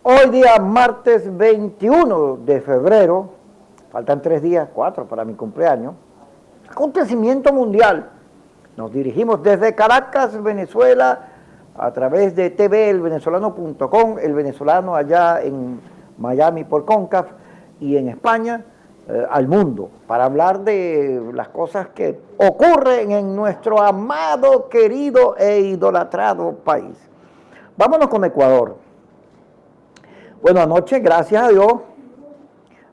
Hoy día, martes 21 de febrero, faltan 3 días, 4 para mi cumpleaños, acontecimiento mundial. Nos dirigimos desde Caracas, Venezuela, a través de tvelvenezolano.com, el venezolano allá en Miami por CONCAF y en España, al mundo, para hablar de las cosas que ocurren en nuestro amado, querido e idolatrado país. Vámonos con Ecuador. Bueno, anoche, gracias a Dios,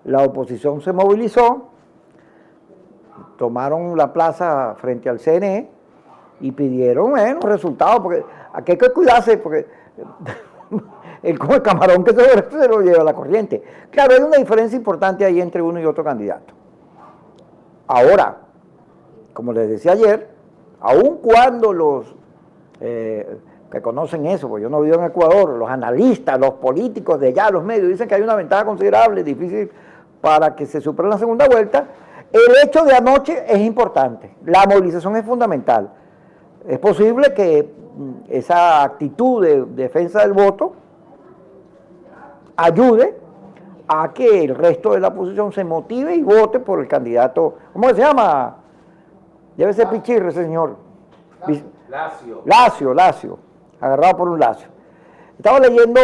la oposición se movilizó, tomaron la plaza frente al CNE y pidieron resultados, porque aquí hay que cuidarse, porque como el camarón que se lo lleva la corriente. Claro, hay una diferencia importante ahí entre uno y otro candidato. Ahora, como les decía ayer, aun cuando los que conocen eso, porque yo no vivo en Ecuador, los analistas, los políticos de allá, los medios, dicen que hay una ventaja considerable, difícil para que se supere la segunda vuelta, el hecho de anoche es importante, la movilización es fundamental. Es posible que esa actitud de defensa del voto ayude a que el resto de la oposición se motive y vote por el candidato, ¿cómo se llama? Debe ser Pichirre ese señor. Lacio, agarrado por un lacio. Estaba leyendo,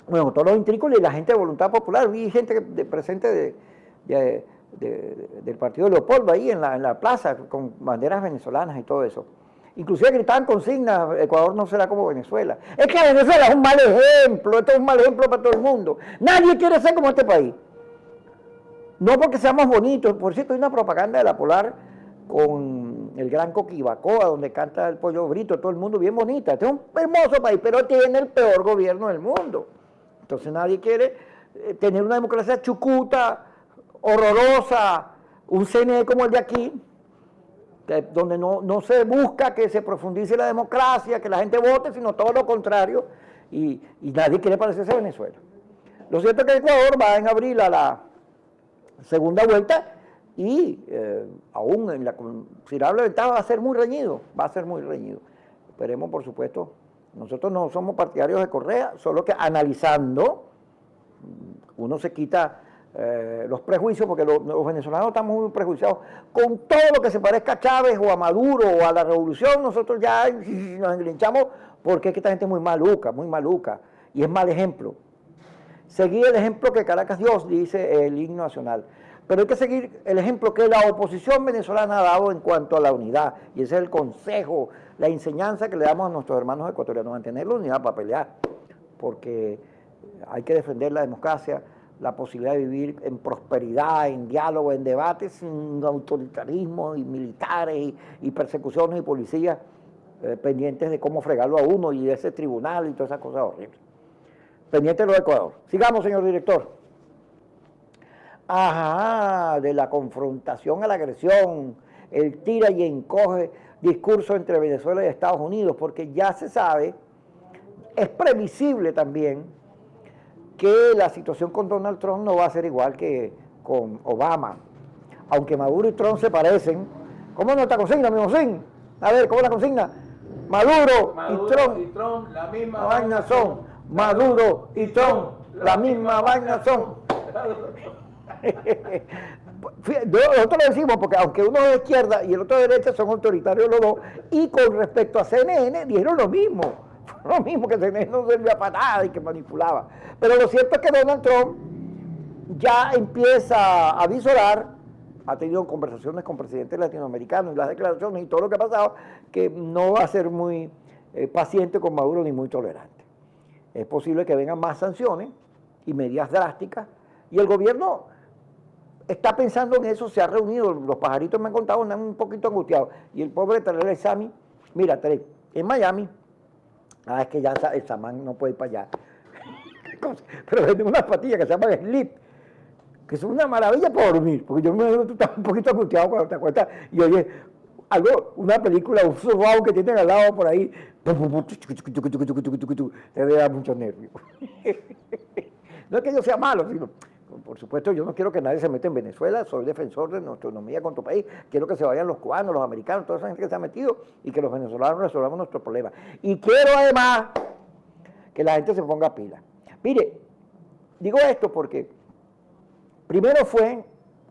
bueno, todos los intrículos y la gente de Voluntad Popular, vi gente presente del partido de Leopoldo ahí en la plaza, con banderas venezolanas y todo eso. Inclusive gritaban consignas, Ecuador no será como Venezuela. Es que Venezuela es un mal ejemplo, esto es un mal ejemplo para todo el mundo. Nadie quiere ser como este país. No porque seamos bonitos, por cierto, hay una propaganda de la Polar con el gran Coquibacoa, donde canta el Pollo Brito, todo el mundo bien bonita. Este es un hermoso país, pero tiene el peor gobierno del mundo. Entonces nadie quiere tener una democracia chucuta, horrorosa, un CNE como el de aquí, donde no se busca que se profundice la democracia, que la gente vote, sino todo lo contrario, y nadie quiere parecerse a Venezuela. Lo cierto es que Ecuador va en abril a la segunda vuelta y aún en la considerable ventaja va a ser muy reñido, Esperemos, por supuesto, nosotros no somos partidarios de Correa, solo que analizando, uno se quita los prejuicios, porque los venezolanos estamos muy prejuiciados. Con todo lo que se parezca a Chávez o a Maduro o a la revolución, nosotros ya nos enlinchamos porque es que esta gente es muy maluca, y es mal ejemplo. Seguir el ejemplo que Caracas Dios, dice el himno nacional. Pero hay que seguir el ejemplo que la oposición venezolana ha dado en cuanto a la unidad, y ese es el consejo, la enseñanza que le damos a nuestros hermanos ecuatorianos, mantener la unidad para pelear, porque hay que defender la democracia, la posibilidad de vivir en prosperidad, en diálogo, en debate, sin autoritarismo y militares y persecuciones y policías pendientes de cómo fregarlo a uno y de ese tribunal y todas esas cosas horribles. Pendiente de lo de Ecuador. Sigamos, señor director. Ajá, de la confrontación a la agresión, el tira y encoge discurso entre Venezuela y Estados Unidos, porque ya se sabe, es previsible también, que la situación con Donald Trump no va a ser igual que con Obama. Aunque Maduro y Trump se parecen. ¿Cómo es nuestra consigna, mi Mocín? A ver, ¿cómo es la consigna? Maduro y Trump la misma vaina son. Maduro y Trump la misma vaina son. Nosotros lo decimos porque aunque uno es de izquierda y el otro de derecha, son autoritarios los dos, y con respecto a CNN dijeron lo mismo que CNN no servía para nada y que manipulaba. Pero lo cierto es que Donald Trump ya empieza a visorar, ha tenido conversaciones con presidentes latinoamericanos y las declaraciones y todo lo que ha pasado, que no va a ser muy paciente con Maduro ni muy tolerante. Es posible que vengan más sanciones y medidas drásticas, y el gobierno está pensando en eso, se ha reunido, los pajaritos me han contado, están un poquito angustiados, y el pobre Tarek Sami, mira, Tarek, en Miami, es que ya el Samán no puede ir para allá, pero venden unas pastillas que se llaman Sleep, que son una maravilla para dormir, porque yo me imagino que tú estás un poquito angustiado cuando te acuestas y oyes una película, un surround que tienen al lado por ahí, te da muchos nervios. No es que yo sea malo, sino, por supuesto, yo no quiero que nadie se meta en Venezuela, soy defensor de nuestra autonomía con tu país, quiero que se vayan los cubanos, los americanos, toda esa gente que se ha metido y que los venezolanos resolvamos nuestros problemas. Y quiero además que la gente se ponga pila. Mire, digo esto porque primero fue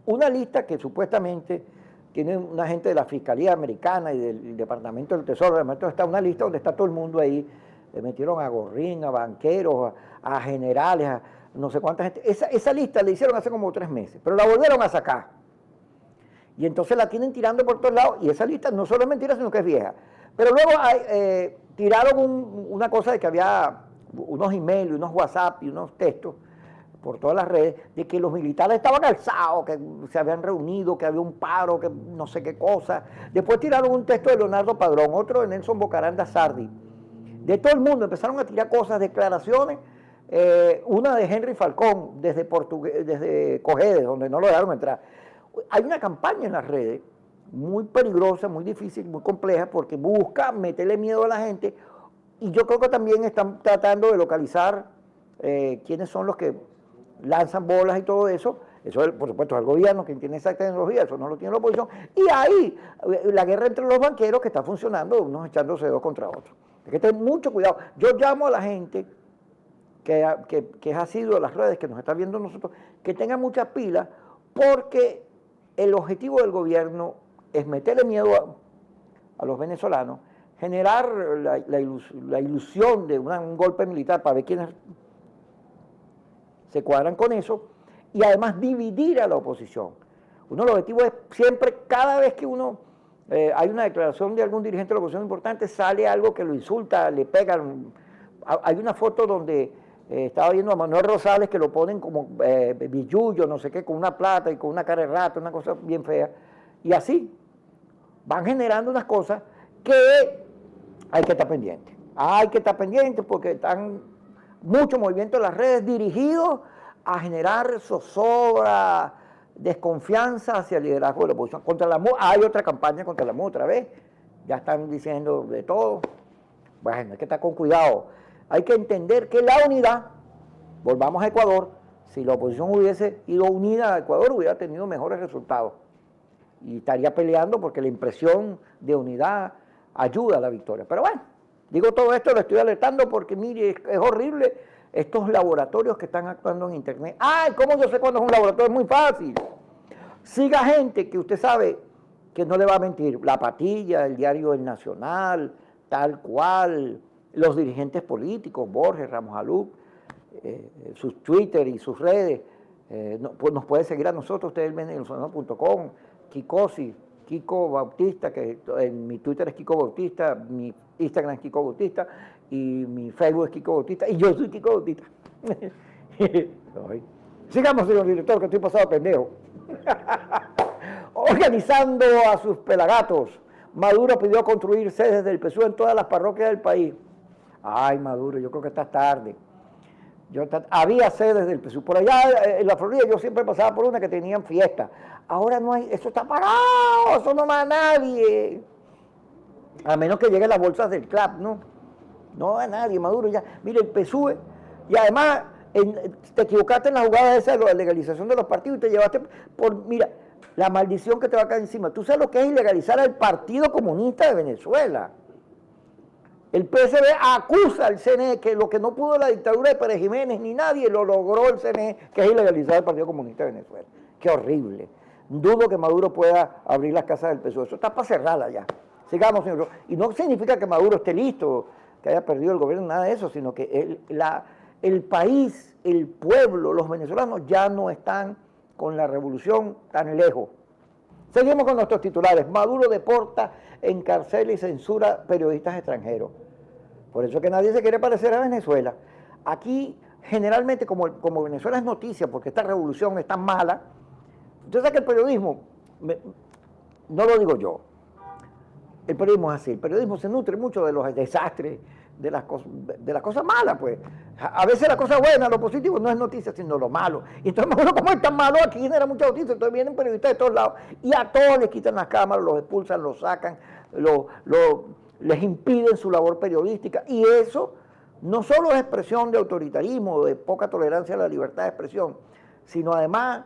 una lista que supuestamente tiene una gente de la Fiscalía Americana y del Departamento del Tesoro, está una lista donde está todo el mundo ahí, le metieron a Gorrín, a banqueros, a generales, a no sé cuánta gente. Esa lista la hicieron hace como 3 meses, pero la volvieron a sacar. Y entonces la tienen tirando por todos lados, y esa lista no solo es mentira, sino que es vieja. Pero luego tiraron una cosa de que había unos emails, unos WhatsApp y unos textos por todas las redes, de que los militares estaban alzados, que se habían reunido, que había un paro, que no sé qué cosa. Después tiraron un texto de Leonardo Padrón, otro de Nelson Bocaranda Sardi. De todo el mundo empezaron a tirar cosas, declaraciones, una de Henry Falcón, desde Cojedes, donde no lo dejaron entrar. Hay una campaña en las redes muy peligrosa, muy difícil, muy compleja, porque busca meterle miedo a la gente, y yo creo que también están tratando de localizar quiénes son los que lanzan bolas y todo eso. Eso, por supuesto, es el gobierno quien tiene esa tecnología, eso no lo tiene la oposición. Y ahí, la guerra entre los banqueros que está funcionando, unos echándose dos contra otros. Hay que tener mucho cuidado. Yo llamo a la gente que es asiduo a las redes, que nos está viendo nosotros, que tenga muchas pilas, porque el objetivo del gobierno es meterle miedo a los venezolanos, generar la ilusión de un golpe militar para ver quiénes se cuadran con eso, y además dividir a la oposición. Uno de los objetivos es siempre, cada vez que hay una declaración de algún dirigente de la oposición importante, sale algo que lo insulta, le pegan. Hay una foto donde estaba viendo a Manuel Rosales, que lo ponen como billullo, no sé qué, con una plata y con una cara de rata, una cosa bien fea, y así van generando unas cosas que hay que estar pendiente. Hay que estar pendiente porque están muchos movimientos en las redes dirigidos a generar zozobra, desconfianza hacia el liderazgo de la oposición. Contra la MUD, hay otra campaña contra la MUD otra vez, ya están diciendo de todo. Bueno, hay que estar con cuidado. Hay que entender que la unidad, volvamos a Ecuador, si la oposición hubiese ido unida a Ecuador, hubiera tenido mejores resultados. Y estaría peleando porque la impresión de unidad ayuda a la victoria. Pero bueno, digo todo esto, lo estoy alertando porque mire, es horrible estos laboratorios que están actuando en internet. ¡Ay! ¿Cómo yo sé cuándo es un laboratorio? Es muy fácil. Siga gente que usted sabe que no le va a mentir. La Patilla, el diario El Nacional, tal cual, los dirigentes políticos, Borges, Ramos Alup, sus Twitter y sus redes. Pues nos puede seguir a nosotros, ustedes ven en elvenezolano.com, Kikosi, Kiko Bautista, que en mi Twitter es Kiko Bautista, mi Instagram es Kiko Bautista, y mi Facebook es Kiko Bautista, y yo soy Kiko Bautista. Sigamos, señor director, que estoy pasado pendejo. Organizando a sus pelagatos, Maduro pidió construir sedes del PSUV en todas las parroquias del país. Ay, Maduro, yo creo que estás tarde. Había sedes del PSUV. Por allá en la Florida yo siempre pasaba por una que tenían fiesta. Ahora no hay, eso está parado, eso no va a nadie. A menos que lleguen las bolsas del CLAP, ¿no? No va a nadie, Maduro ya. Mire, el PSUV, y además te equivocaste en la jugada esa de la legalización de los partidos y te llevaste mira, la maldición que te va a caer encima. Tú sabes lo que es ilegalizar al Partido Comunista de Venezuela. El PSB acusa al CNE que lo que no pudo la dictadura de Pérez Jiménez ni nadie lo logró el CNE, que es ilegalizar el Partido Comunista de Venezuela. Qué horrible. Dudo que Maduro pueda abrir las casas del PSUV. Eso está para cerrarla ya. Sigamos, señor. Y no significa que Maduro esté listo, que haya perdido el gobierno, nada de eso, sino que el país, el pueblo, los venezolanos ya no están con la revolución tan lejos. Seguimos con nuestros titulares. Maduro deporta, encarcela y censura periodistas extranjeros. Por eso es que nadie se quiere parecer a Venezuela. Aquí, generalmente, como Venezuela es noticia, porque esta revolución es tan mala, usted sabe que el periodismo, no lo digo yo, el periodismo es así, el periodismo se nutre mucho de los desastres, de las cosas malas, pues. A veces la cosa buena, lo positivo no es noticia, sino lo malo. Y entonces, bueno, como es tan malo, aquí genera mucha noticia, entonces vienen periodistas de todos lados y a todos les quitan las cámaras, los expulsan, los sacan, les impiden su labor periodística. Y eso no solo es expresión de autoritarismo, de poca tolerancia a la libertad de expresión, sino además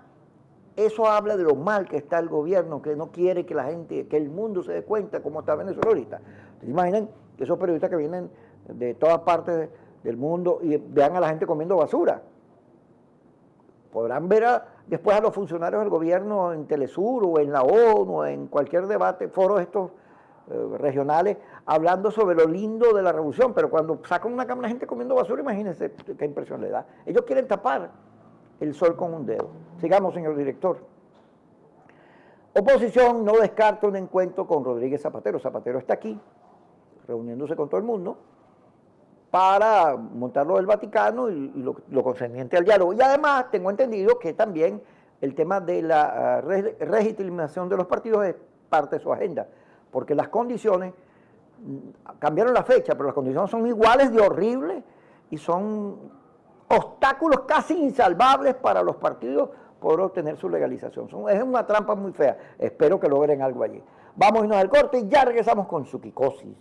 eso habla de lo mal que está el gobierno, que no quiere que la gente, que el mundo se dé cuenta cómo está Venezuela ahorita. ¿Se imaginan que esos periodistas que vienen de todas partes del mundo y vean a la gente comiendo basura. Podrán ver después a los funcionarios del gobierno en Telesur o en la ONU o en cualquier debate, foro estos regionales, hablando sobre lo lindo de la revolución, pero cuando sacan una cámara de gente comiendo basura, imagínense qué impresión le da. Ellos quieren tapar el sol con un dedo. Sigamos, señor director. Oposición no descarta un encuentro con Rodríguez Zapatero. Zapatero está aquí, reuniéndose con todo el mundo, para montarlo del Vaticano y lo concerniente al diálogo. Y además tengo entendido que también el tema de la legitimación de los partidos es parte de su agenda, porque las condiciones, cambiaron la fecha, pero las condiciones son iguales de horribles y son obstáculos casi insalvables para los partidos por obtener su legalización. Es una trampa muy fea. Espero que logren algo allí. Vamos a irnos al corte y ya regresamos con su Kikosis.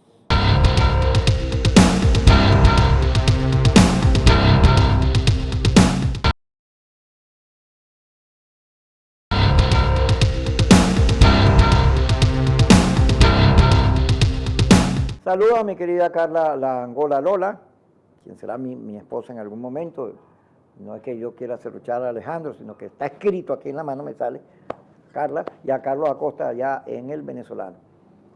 Saludos a mi querida Carla La Angola Lola, quien será mi esposa en algún momento. No es que yo quiera serruchar a Alejandro, sino que está escrito aquí en la mano, me sale Carla, y a Carlos Acosta allá en el Venezolano,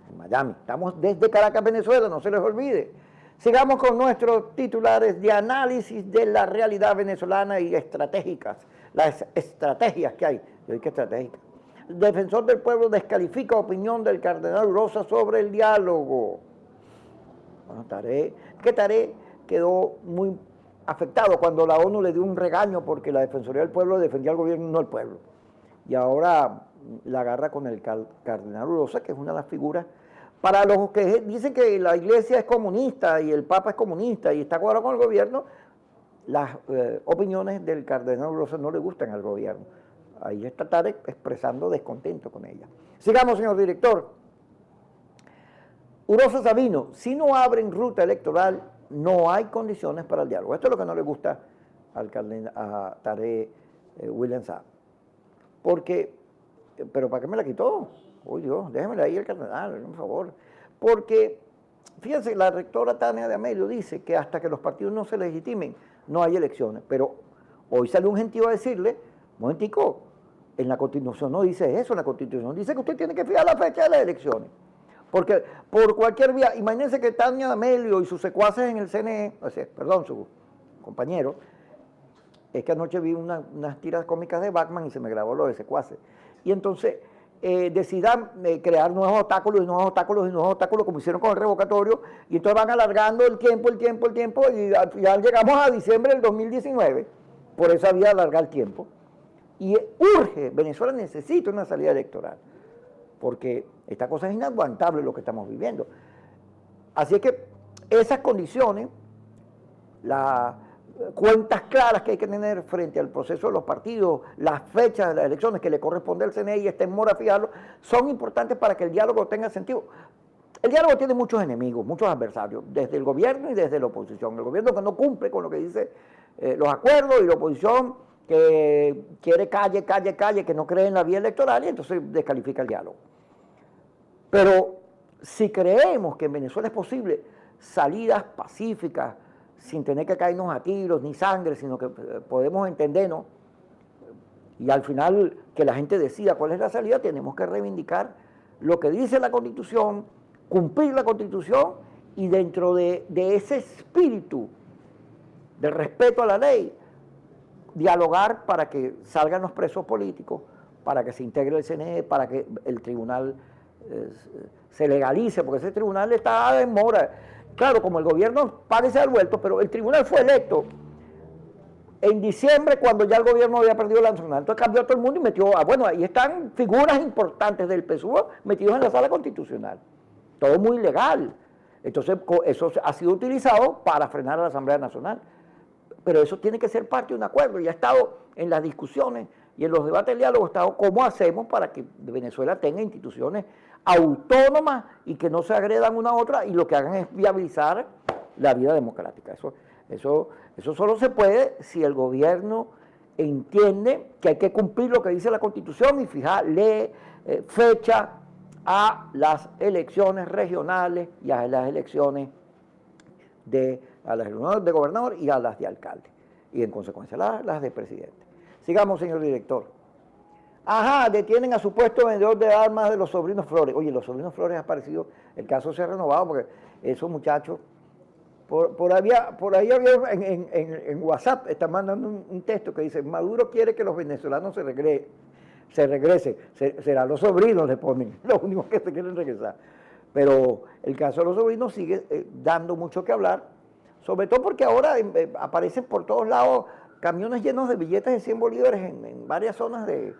en Miami. Estamos desde Caracas, Venezuela, no se les olvide. Sigamos con nuestros titulares de análisis de la realidad venezolana y estratégicas, las estrategias que hay. Yo digo que estratégicas. El defensor del pueblo descalifica opinión del cardenal Urosa sobre el diálogo. Bueno, Taré quedó muy afectado cuando la ONU le dio un regaño porque la Defensoría del Pueblo defendía al gobierno y no al pueblo. Y ahora la agarra con el cardenal Urosa, que es una de las figuras. Para los que dicen que la iglesia es comunista y el papa es comunista y está cuadrado con el gobierno, las opiniones del cardenal Urosa no le gustan al gobierno. Ahí está Tarek expresando descontento con ella. Sigamos, señor director. Urosa Sabino, si no abren ruta electoral, no hay condiciones para el diálogo. Esto es lo que no le gusta a Tarek William Saab. Porque, pero ¿para qué me la quitó? Uy, Dios, déjemela ahí el cardenal, por favor. Porque, fíjense, la rectora Tania de Amelio dice que hasta que los partidos no se legitimen, no hay elecciones. Pero hoy salió un gentío a decirle, un momentico, en la Constitución no dice eso, en la Constitución dice que usted tiene que fijar la fecha de las elecciones. Porque por cualquier vía, imagínense que Tania de Amelio y sus secuaces en el CNE, su compañero, es que anoche vi unas tiras cómicas de Batman y se me grabó lo de secuaces. Y entonces decidan crear nuevos obstáculos y nuevos obstáculos y nuevos obstáculos, como hicieron con el revocatorio, y entonces van alargando el tiempo, y ya llegamos a diciembre del 2019, por esa vía alargar el tiempo. Y urge, Venezuela necesita una salida electoral, porque esta cosa es inaguantable lo que estamos viviendo. Así es que esas condiciones, las cuentas claras que hay que tener frente al proceso de los partidos, las fechas de las elecciones que le corresponde al CNE y está en mora fijarlo, son importantes para que el diálogo tenga sentido. El diálogo tiene muchos enemigos, muchos adversarios, desde el gobierno y desde la oposición. El gobierno que no cumple con lo que dice los acuerdos, y la oposición que quiere calle, que no cree en la vía electoral y entonces descalifica el diálogo. Pero si creemos que en Venezuela es posible salidas pacíficas, sin tener que caernos a tiros ni sangre, sino que podemos entendernos, y al final que la gente decida cuál es la salida, tenemos que reivindicar lo que dice la Constitución, cumplir la Constitución, y dentro de ese espíritu del respeto a la ley, dialogar para que salgan los presos políticos, para que se integre el CNE, para que el tribunal se legalice, porque ese tribunal está en mora. Claro, como el gobierno parece haber vuelto, pero el tribunal fue electo en diciembre cuando ya el gobierno había perdido la nacional. Entonces cambió a todo el mundo y metió, bueno, ahí están figuras importantes del PSUV metidos en la sala constitucional. Todo muy legal. Entonces eso ha sido utilizado para frenar a la Asamblea Nacional. Pero eso tiene que ser parte de un acuerdo. Y ha estado en las discusiones y en los debates del diálogo, ha estado cómo hacemos para que Venezuela tenga instituciones autónomas y que no se agredan una a otra, y lo que hagan es viabilizar la vida democrática. Eso solo se puede si el gobierno entiende que hay que cumplir lo que dice la Constitución y fijarle fecha a las elecciones regionales y a las elecciones de a las reuniones de gobernador y a las de alcalde, y en consecuencia las de presidente. Sigamos, señor director. Ajá, detienen a supuesto vendedor de armas de los sobrinos Flores. Oye, los sobrinos Flores ha aparecido, el caso se ha renovado porque esos muchachos, por ahí había en WhatsApp, están mandando un texto que dice, Maduro quiere que los venezolanos se regresen. Serán los sobrinos, le ponen, los únicos que se quieren regresar. Pero el caso de los sobrinos sigue dando mucho que hablar, sobre todo porque ahora aparecen por todos lados camiones llenos de billetes de 100 bolívares en varias zonas de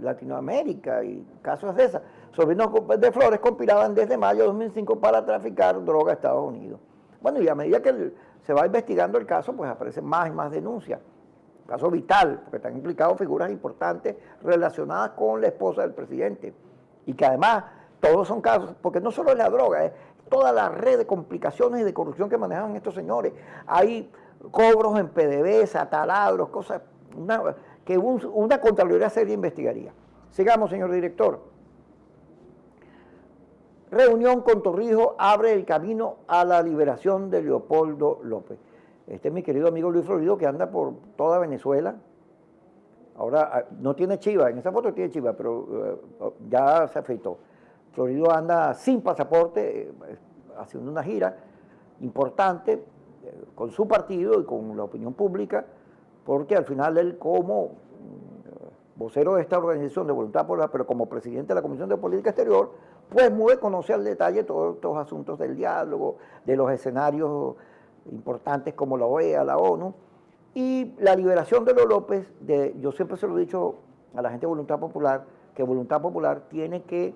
Latinoamérica y casos de esas. Sobrinos de Flores conspiraban desde mayo de 2005 para traficar droga a Estados Unidos. Bueno, y a medida que se va investigando el caso, pues aparecen más y más denuncias. Caso vital, porque están implicados figuras importantes relacionadas con la esposa del presidente. Y que además todos son casos, porque no solo es la droga, es toda la red de complicaciones y de corrupción que manejan estos señores. Hay cobros en PDVSA, taladros, cosas que una Contraloría seria investigaría. Sigamos, señor director. Reunión con Torrijos abre el camino a la liberación de Leopoldo López. Este es mi querido amigo Luis Florido, que anda por toda Venezuela. Ahora no tiene chiva, en esa foto tiene chiva, pero ya se afeitó. Florido anda sin pasaporte, haciendo una gira importante con su partido y con la opinión pública, porque al final él, como vocero de esta organización de Voluntad Popular, pero como presidente de la Comisión de Política Exterior, pues conoce al detalle todos estos asuntos del diálogo, de los escenarios importantes como la OEA, la ONU, y la liberación de los López, yo siempre se lo he dicho a la gente de Voluntad Popular, que Voluntad Popular tiene que,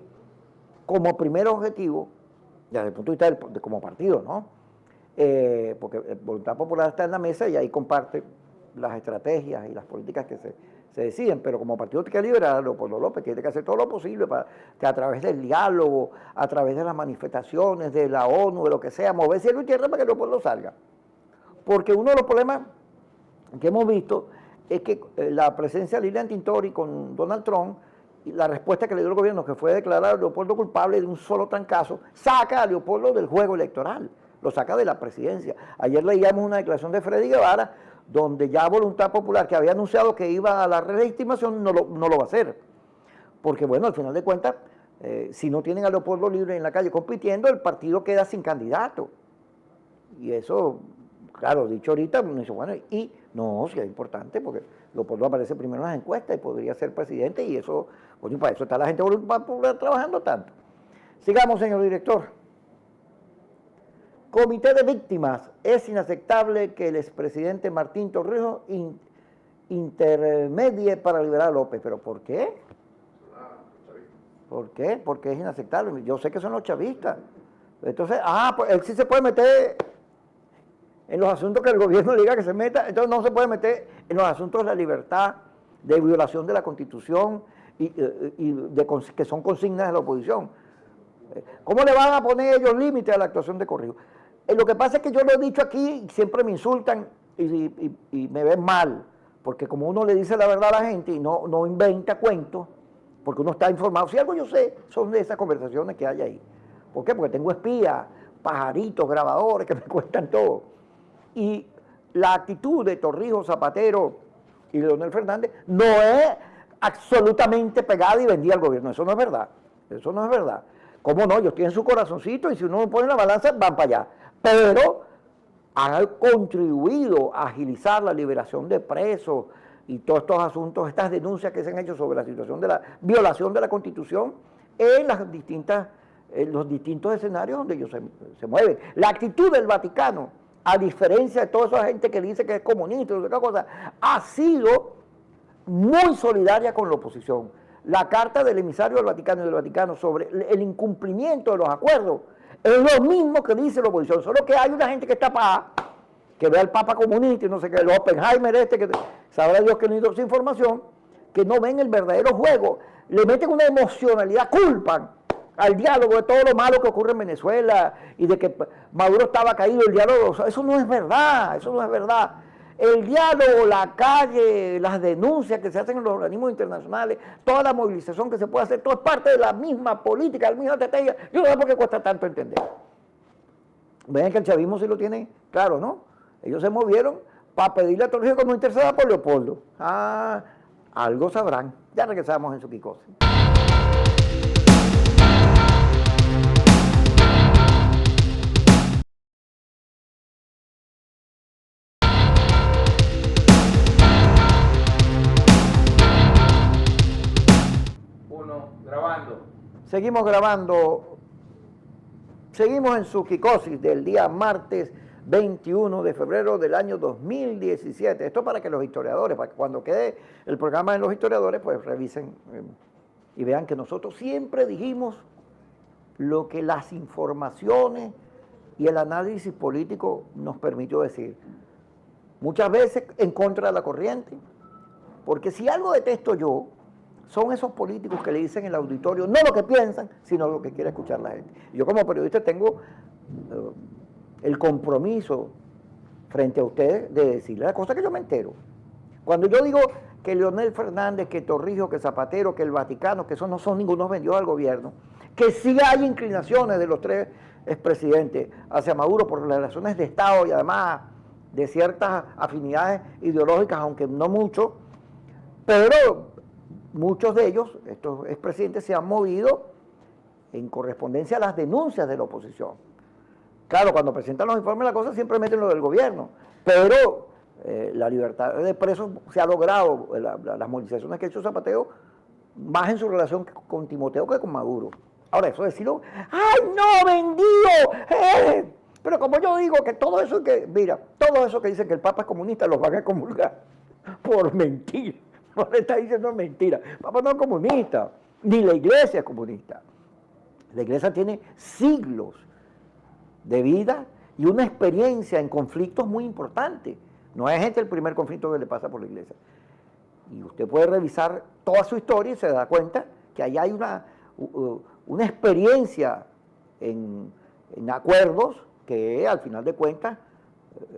como primer objetivo, desde el punto de vista como partido, ¿no? Porque Voluntad Popular está en la mesa y ahí comparte las estrategias y las políticas que se deciden, pero como partido que liberar a Leopoldo López tiene que hacer todo lo posible para que a través del diálogo, a través de las manifestaciones, de la ONU, de lo que sea, mover cielo y tierra para que Leopoldo salga. Porque uno de los problemas que hemos visto es que la presencia de Lilian Tintori con Donald Trump y la respuesta que le dio el gobierno, que fue declarar a Leopoldo culpable de un solo trancazo, saca a Leopoldo del juego electoral, lo saca de la presidencia. Ayer leíamos una declaración de Freddy Guevara, donde ya Voluntad Popular, que había anunciado que iba a la relegitimación, no lo va a hacer. Porque bueno, al final de cuentas, si no tienen a Leopoldo libre en la calle compitiendo, el partido queda sin candidato. Y eso, claro, dicho ahorita, uno dice, bueno, y no, sí es importante, porque Leopoldo aparece primero en las encuestas y podría ser presidente, y eso, bueno, para eso está la gente de Voluntad Popular trabajando tanto. Sigamos, señor director. Comité de Víctimas. Es inaceptable que el expresidente Martín Torrijos intermedie para liberar a López. ¿Pero por qué? ¿Por qué? Porque es inaceptable. Yo sé que son los chavistas. Entonces, pues él sí se puede meter en los asuntos que el gobierno le diga que se meta, entonces no se puede meter en los asuntos de la libertad, de violación de la Constitución y que son consignas de la oposición. ¿Cómo le van a poner ellos límites a la actuación de Torrijos? Lo que pasa es que yo lo he dicho aquí y siempre me insultan y me ven mal, porque como uno le dice la verdad a la gente y no inventa cuentos, porque uno está informado. Si algo yo sé, son de esas conversaciones que hay ahí. ¿Por qué? Porque tengo espías, pajaritos, grabadores que me cuentan todo. Y la actitud de Torrijos, Zapatero y Leonel Fernández no es absolutamente pegada y vendida al gobierno. Eso no es verdad. Eso no es verdad. ¿Cómo no? Ellos tienen su corazoncito y si uno pone la balanza, van para allá. Pero han contribuido a agilizar la liberación de presos y todos estos asuntos, estas denuncias que se han hecho sobre la situación de la violación de la Constitución en los distintos escenarios donde ellos se mueven. La actitud del Vaticano, a diferencia de toda esa gente que dice que es comunista y otra cosa, ha sido muy solidaria con la oposición. La carta del emisario del Vaticano y del Vaticano sobre el incumplimiento de los acuerdos es lo mismo que dice la oposición, solo que hay una gente que está para que ve al Papa comunista y no sé qué, el Oppenheimer que sabrá Dios que no hizo esa información, que no ven el verdadero juego, le meten una emocionalidad, culpan al diálogo de todo lo malo que ocurre en Venezuela y de que Maduro estaba caído, el diálogo, eso no es verdad, eso no es verdad. El diálogo, la calle, las denuncias que se hacen en los organismos internacionales, toda la movilización que se puede hacer, todo es parte de la misma política, de la misma estrategia. Yo no sé por qué cuesta tanto entender. Ven que el chavismo sí lo tiene claro, ¿no? Ellos se movieron para pedirle a Torrijos que no interceda por Leopoldo. Ah, algo sabrán. Ya regresamos en su Quicosis. Grabando. Seguimos grabando. Seguimos en su Quicosis del día martes 21 de febrero del año 2017. Esto para que los historiadores, para que cuando quede el programa de los historiadores, pues revisen y vean que nosotros siempre dijimos lo que las informaciones y el análisis político nos permitió decir. Muchas veces en contra de la corriente, porque si algo detesto yo, son esos políticos que le dicen en el auditorio no lo que piensan, sino lo que quiere escuchar la gente. Yo como periodista tengo el compromiso frente a ustedes de decirle la cosa que yo me entero. Cuando yo digo que Leonel Fernández, que Torrijos, que Zapatero, que el Vaticano, que esos no son ningunos vendidos al gobierno, que sí hay inclinaciones de los tres expresidentes hacia Maduro por las razones de Estado y además de ciertas afinidades ideológicas, aunque no mucho, pero muchos de ellos, estos expresidentes, se han movido en correspondencia a las denuncias de la oposición. Claro, cuando presentan los informes la cosa siempre meten lo del gobierno, pero la libertad de presos se ha logrado, las movilizaciones que ha hecho Zapatero, más en su relación con Timoteo que con Maduro. Ahora, eso decirlo, ¡ay, no, vendido! Pero como yo digo que todo eso mira, todo eso que dicen que el Papa es comunista, los van a comulgar por mentir. No le está diciendo mentira. El Papa no es comunista, ni la Iglesia es comunista. La Iglesia tiene siglos de vida y una experiencia en conflictos muy importantes. No es el primer conflicto que le pasa por la Iglesia. Y usted puede revisar toda su historia y se da cuenta que ahí hay una experiencia en acuerdos que al final de cuentas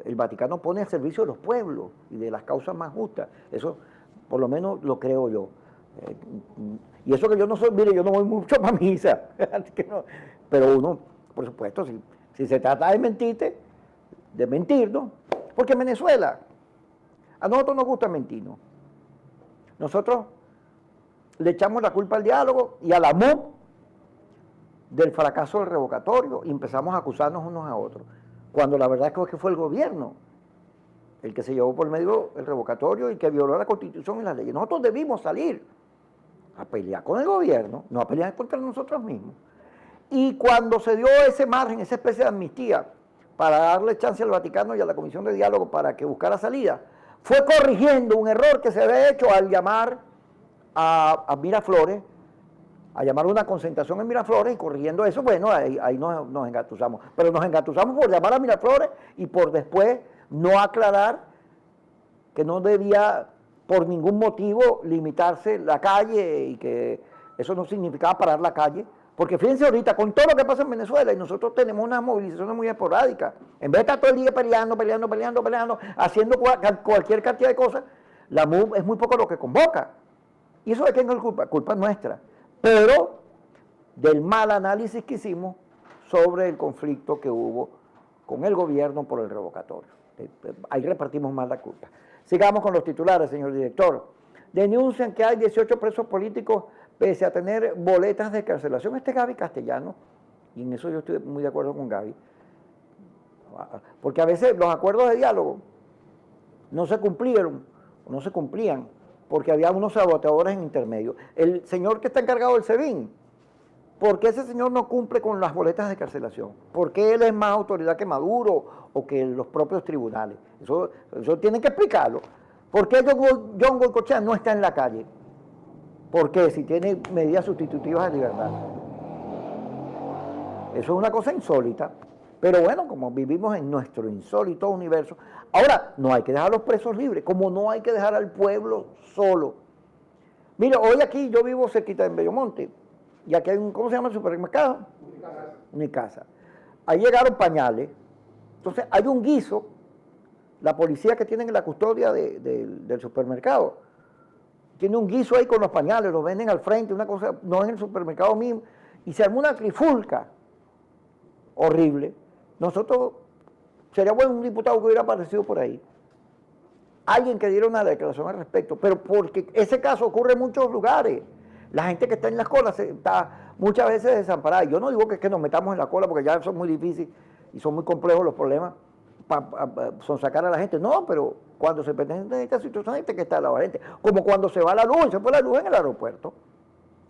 el Vaticano pone al servicio de los pueblos y de las causas más justas. Eso por lo menos lo creo yo. Y eso que yo no soy, mire, yo no voy mucho para misa, no, pero uno, por supuesto, si se trata de mentirnos, porque en Venezuela a nosotros nos gusta mentirnos. Nosotros le echamos la culpa al diálogo y a la MUD del fracaso del revocatorio y empezamos a acusarnos unos a otros, cuando la verdad es que fue el gobierno el que se llevó por medio el revocatorio y que violó la Constitución y las leyes. Nosotros debimos salir a pelear con el gobierno, no a pelear contra nosotros mismos. Y cuando se dio ese margen, esa especie de amnistía, para darle chance al Vaticano y a la Comisión de Diálogo para que buscara salida, fue corrigiendo un error que se había hecho al llamar a Miraflores, a llamar una concentración en Miraflores y corrigiendo eso, bueno, ahí nos engatusamos. Pero nos engatusamos por llamar a Miraflores y por después no aclarar que no debía por ningún motivo limitarse la calle y que eso no significaba parar la calle, porque fíjense ahorita con todo lo que pasa en Venezuela y nosotros tenemos unas movilizaciones muy esporádicas, en vez de estar todo el día peleando, haciendo cualquier cantidad de cosas, la MUD es muy poco lo que convoca. ¿Y eso de quién es culpa? Culpa nuestra, pero del mal análisis que hicimos sobre el conflicto que hubo con el gobierno por el revocatorio. Ahí repartimos más la culpa. Sigamos con los titulares, señor director. Denuncian que hay 18 presos políticos pese a tener boletas de carcelación. Este es Gaby Castellano, y en eso yo estoy muy de acuerdo con Gaby, porque a veces los acuerdos de diálogo no se cumplieron, o no se cumplían, porque había unos saboteadores en intermedio. El señor que está encargado del SEBIN, ¿por qué ese señor no cumple con las boletas de carcelación? ¿Por qué él es más autoridad que Maduro o que los propios tribunales? Eso tienen que explicarlo. ¿Por qué John Goycochea no está en la calle? ¿Por qué? Si tiene medidas sustitutivas de libertad. Eso es una cosa insólita. Pero bueno, como vivimos en nuestro insólito universo, ahora no hay que dejar a los presos libres, como no hay que dejar al pueblo solo. Mira, hoy aquí yo vivo cerquita en Bellomonte, y aquí hay ¿cómo se llama el supermercado? Unicasa. Ahí llegaron pañales, entonces hay un guiso, la policía que tiene la custodia del supermercado, tiene un guiso ahí con los pañales, los venden al frente, una cosa, no en el supermercado mismo, y se armó una trifulca horrible, nosotros, sería bueno un diputado que hubiera aparecido por ahí, alguien que diera una declaración al respecto, pero porque ese caso ocurre en muchos lugares. La gente que está en las colas está muchas veces desamparada. Yo no digo que nos metamos en la cola porque ya eso es muy difícil y son muy complejos los problemas son sacar a la gente. No, pero cuando se presenta esta situación hay que estar a la gente. Como cuando se va la luz, se fue la luz en el aeropuerto.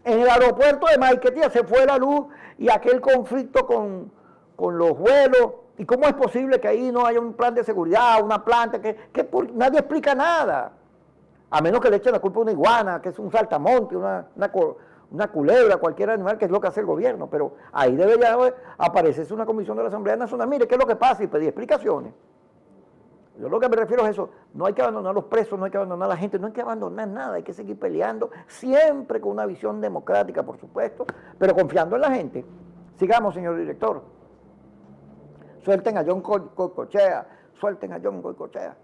En el aeropuerto de Maiquetía se fue la luz y aquel conflicto con los vuelos. ¿Y cómo es posible que ahí no haya un plan de seguridad, una planta, nadie explica nada? A menos que le echen la culpa a una iguana, que es un saltamonte, una culebra, cualquier animal, que es lo que hace el gobierno. Pero ahí debería aparecerse una comisión de la Asamblea Nacional. Mire, ¿qué es lo que pasa? Y pedir explicaciones. Yo lo que me refiero es eso. No hay que abandonar a los presos, no hay que abandonar a la gente, no hay que abandonar nada. Hay que seguir peleando, siempre con una visión democrática, por supuesto, pero confiando en la gente. Sigamos, señor director. Suelten a John Goicoechea, suelten a John Goicoechea.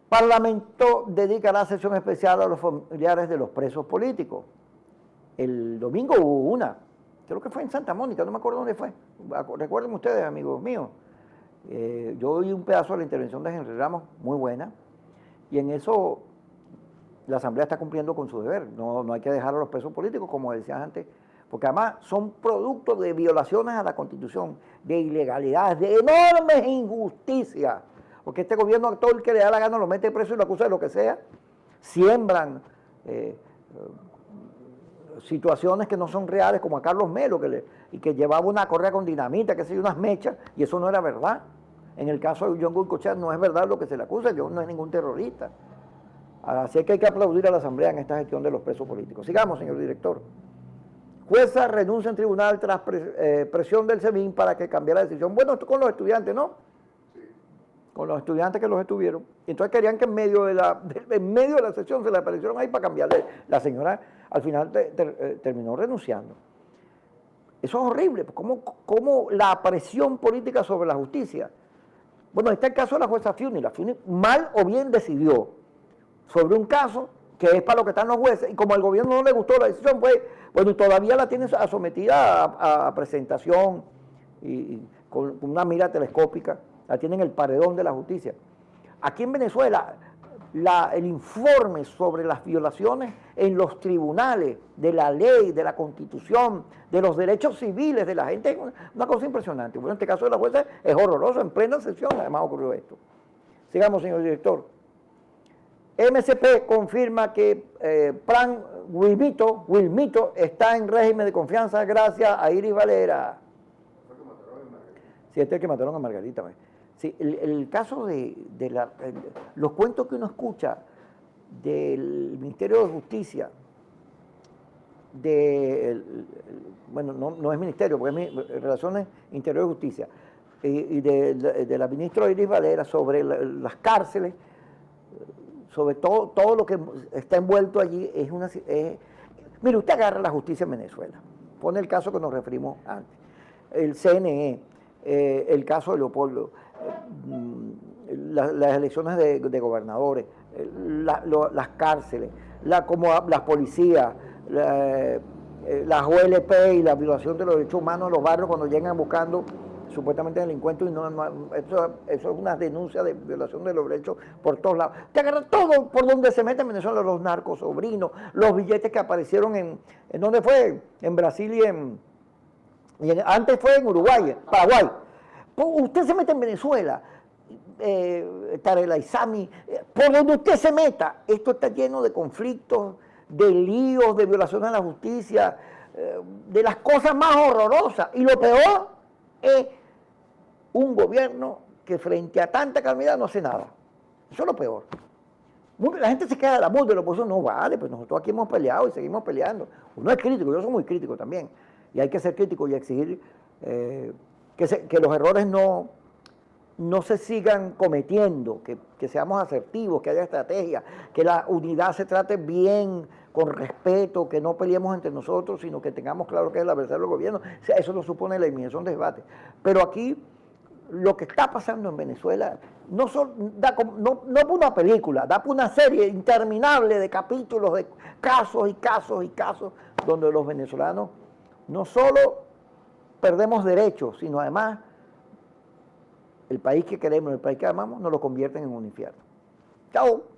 Parlamento dedicará sesión especial a los familiares de los presos políticos. El domingo hubo una, creo que fue en Santa Mónica, no me acuerdo dónde fue. Recuerden ustedes, amigos míos. Yo oí un pedazo de la intervención de Henry Ramos, muy buena, y en eso la Asamblea está cumpliendo con su deber. No hay que dejar a los presos políticos, como decías antes, porque además son productos de violaciones a la Constitución, de ilegalidades, de enormes injusticias, porque este gobierno, a todo el que le da la gana lo mete preso y lo acusa de lo que sea, siembran situaciones que no son reales, como a Carlos Melo, que llevaba una correa con dinamita, que sé yo, unas mechas, y eso no era verdad. En el caso de John Goicoechea no es verdad lo que se le acusa, John no es ningún terrorista. Así que hay que aplaudir a la Asamblea en esta gestión de los presos políticos. Sigamos, señor director. Jueza renuncia en tribunal tras presión del SEBIN para que cambiara la decisión. Bueno, esto con los estudiantes, ¿no? Sí. Con los estudiantes que los estuvieron. Entonces querían que en medio de la sesión se le aparecieron ahí para cambiarle. La señora al final terminó renunciando. Eso es horrible. ¿Cómo la presión política sobre la justicia? Bueno, está el caso de la jueza Fiuni. La Fiuni mal o bien decidió sobre un caso que es para lo que están los jueces, y como al gobierno no le gustó la decisión, pues, bueno, todavía la tienen sometida a presentación y con una mira telescópica, la tienen el paredón de la justicia. Aquí en Venezuela, el informe sobre las violaciones en los tribunales de la ley, de la Constitución, de los derechos civiles de la gente, es una cosa impresionante. Bueno, en este caso de la jueza es horroroso, en plena sesión además ocurrió esto. Sigamos, señor director. MSP confirma que Plan Wilmito está en régimen de confianza gracias a Iris Valera. Sí, este es el que mataron a Margarita. Sí, el caso de los cuentos que uno escucha del Ministerio de Justicia, bueno, no es ministerio, porque es Relaciones Interiores de Justicia, y de la ministra Iris Valera sobre las cárceles, sobre todo lo que está envuelto allí, mire, usted agarra la justicia en Venezuela, pone el caso que nos referimos antes, el CNE, el caso de Leopoldo, las elecciones de gobernadores, las cárceles, como las policías, las OLP y la violación de los derechos humanos en los barrios cuando llegan buscando supuestamente delincuentes, y eso es una denuncia de violación de los derechos por todos lados. Te agarra todo por donde se mete en Venezuela, los narcos sobrinos, los billetes que aparecieron ¿en dónde fue? En Brasil y antes fue en Uruguay, Paraguay. Usted se mete en Venezuela, Tarela Isami, por donde usted se meta, esto está lleno de conflictos, de líos, de violaciones a la justicia, de las cosas más horrorosas. Y lo peor es un gobierno que frente a tanta calamidad no hace nada. Eso es lo peor. La gente se queda de la voz de la oposición, no vale, pues nosotros aquí hemos peleado y seguimos peleando. Uno es crítico, yo soy muy crítico también. Y hay que ser crítico y exigir que los errores no se sigan cometiendo, que seamos asertivos, que haya estrategia, que la unidad se trate bien, con respeto, que no peleemos entre nosotros, sino que tengamos claro que es el adversario del gobierno. O sea, eso no supone la eliminación de debate. Pero aquí, lo que está pasando en Venezuela, no por una película, da por una serie interminable de capítulos, de casos y casos y casos, donde los venezolanos no solo perdemos derechos, sino además el país que queremos, el país que amamos, nos lo convierten en un infierno. Chao.